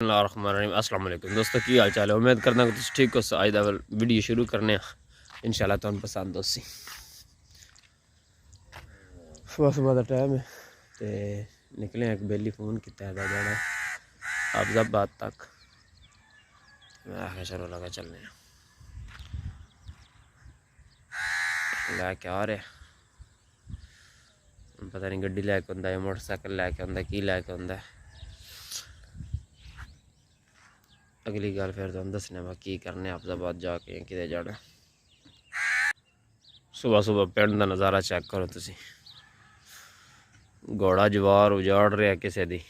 अस्सलाम वालेकुम दोस्तों, की हाल चाल है। उम्मीद करना कि ठीक हो। आज वीडियो शुरू करने इंशाल्लाह तुम पसंद होसी। सुबह सुबह का टाइम है तो निकले एक बेली फोन किया जाना अफजाबाद तक। मैं आखिर चलो लगा चलने लैके आ रहे। पता नहीं गड्डी लैके आंदा है, मोटरसाइकिल लैके आंदा की लैके आंदा। अगली गल फिर तुम दसने वा की करने अफजाबाद जाके कि जाना। सुबह सुबह पिंड का नज़ारा चेक करो तुसी। घोड़ा जवार उजाड़ रहा किसी दी।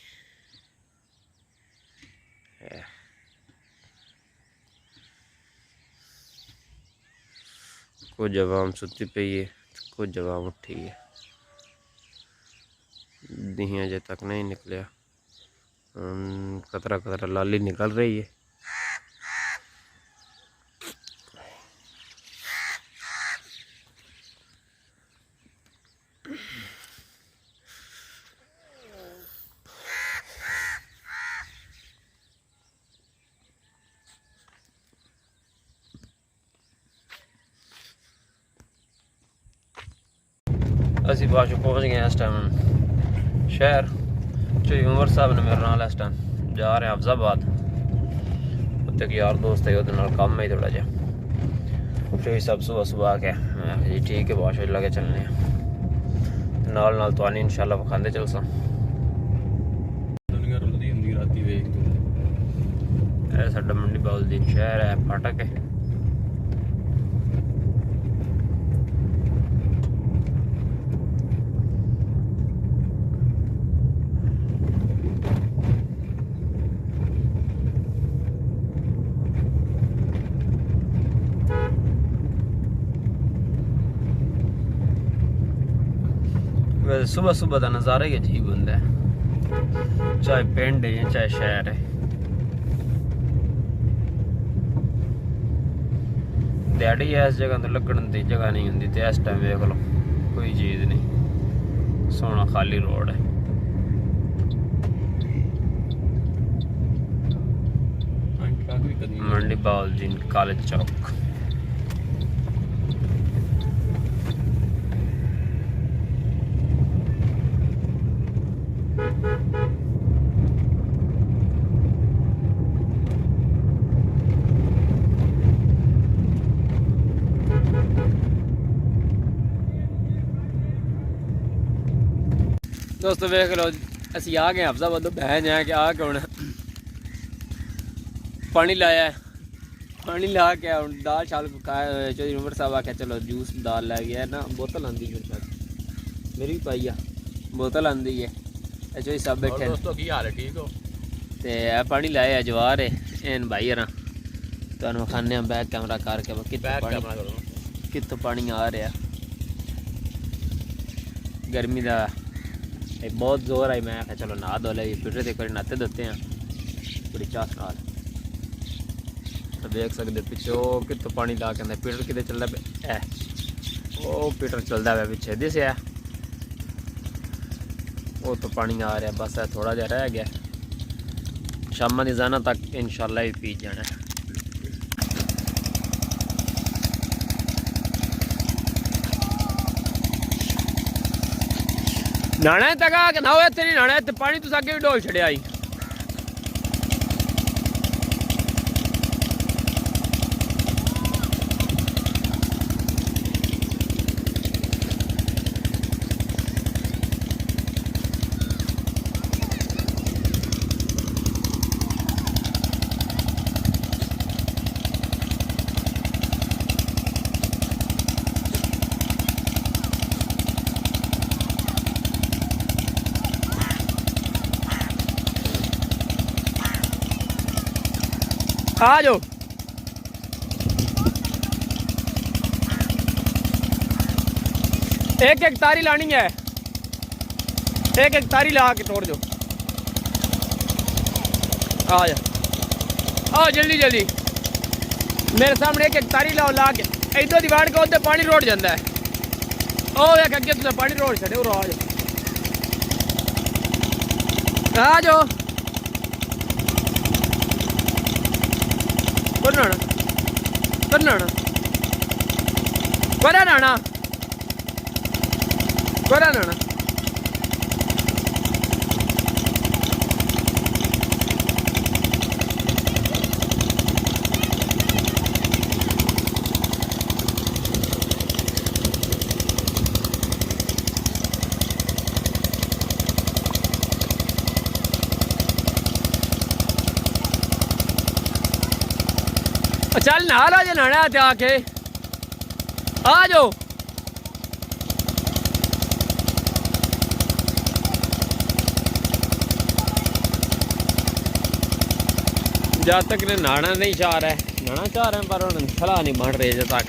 कुछ आवाम सुती पई है, कुछ आवाम उठी है। दिहियां अजे तक नहीं निकलिया, कतरा कतरा लाली निकल रही है। असी बाशु पहुँच गए इस टाइम शहर। चोई उमर साहब ने मेरे नाल इस टाइम जा रहे हैं अफजाबाद। उत्ते कि यार दोस्त है, कम है थोड़ा जहा। चोई साहब सुबह सुबह आ गया। मैं जी ठीक है, बाशु लगे चलने नाल नाल तो इंशाल्लाह विखाते चल सा। साडा मंडी बाउलदीन शहर है, फाटक है। वैसे सुबह सुबह का नज़ारा ही अजीब होंदा है, चाहे पिंड है चाहे शहर है। दिहाड़ी इस जगह तो लगन की जगह नहीं होंगी, तो इस टाइम देख लो कोई चीज़ नहीं, सोना खाली रोड है। मंडी बाउलदीन कॉलेज चौक। दोस्तों वेख लो, असी आ गए अफजाबाद। बहन है कि आ के हूँ पानी लाया है। पानी ला के हूँ दाल शाल पकाया। चौधरी उमर साहब आख्या चलो जूस दाल लै गया ना, बोतल आँदी मेरी भी पाई आ, बोतल आँदी है। चौधरी साहब बैठे दोस्तों, की हाल है, ठीक हो? तो पानी लाया जवार है एन भाई यार तुम खाने बैक कैमरा करके कितों पानी आ रहा। गर्मी का बहुत जोर आई। मैं आख्या चलो नहा धो ले, फिर एक बार नहाते धोते हैं बड़ी चाह नाल। तो देख सकते पिछे वो कितों पानी ला के पीटर कि चलता पे, वो पीटर चलता है पिछे दिस है। वो तो पानी आ रहा, बस है थोड़ा जहा रह गया। शाम की जाना तक इंशाल्लाह भी पी जाना है। नाना तक आके ना हो तेरी नाना पानी तुस अगे भी डोल छड़िया आई। आ जाओ। एक एक तारी लानी है, एक एक तारी ला के तोड़ दो। आ जा, आओ जल्दी जल्दी। मेरे सामने एक एक तारी लाओ ला के। इधर दीवार के उधर पानी रोड जाता है। ओ एक अगे तुझे पानी रोड छड़े। और आ जाओ। नाना नाना कोरा नाना कोरा नाना चल नहा लो जो नहाना है आके आ जाओ। जब तक ने नहाना नहीं चाह रहा है, नहाना चाह रहे हैं पर उन्होंने सलाह नहीं बन रही जब तक।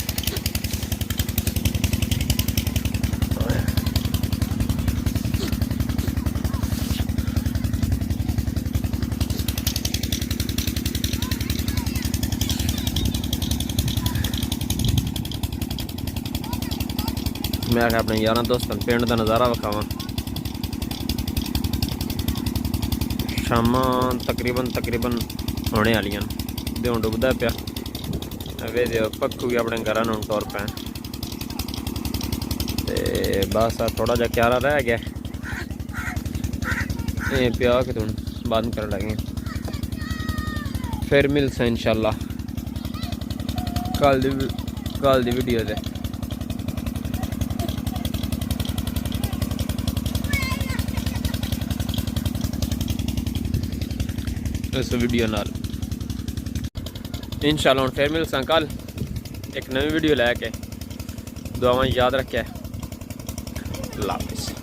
मैं आखिर अपने यार दोस्तों पिंड का नज़ारा विखावा। शाम तकरीबन होने वाली दिन डुबदा पिया वे दो पक्खू भी अपने घर तुर पे बस थोड़ा जहा क्यारा रह गया ये पिया कि तुम बंद कर लगे। फिर मिलसे इंशाल्लाह कल दी वीडियो दे। इस वीडियो नाल इंशाल्लाह फिर मिलसा कल एक नवी वीडियो लैके। दुआवां याद रखे। अल्लाह हाफिज़।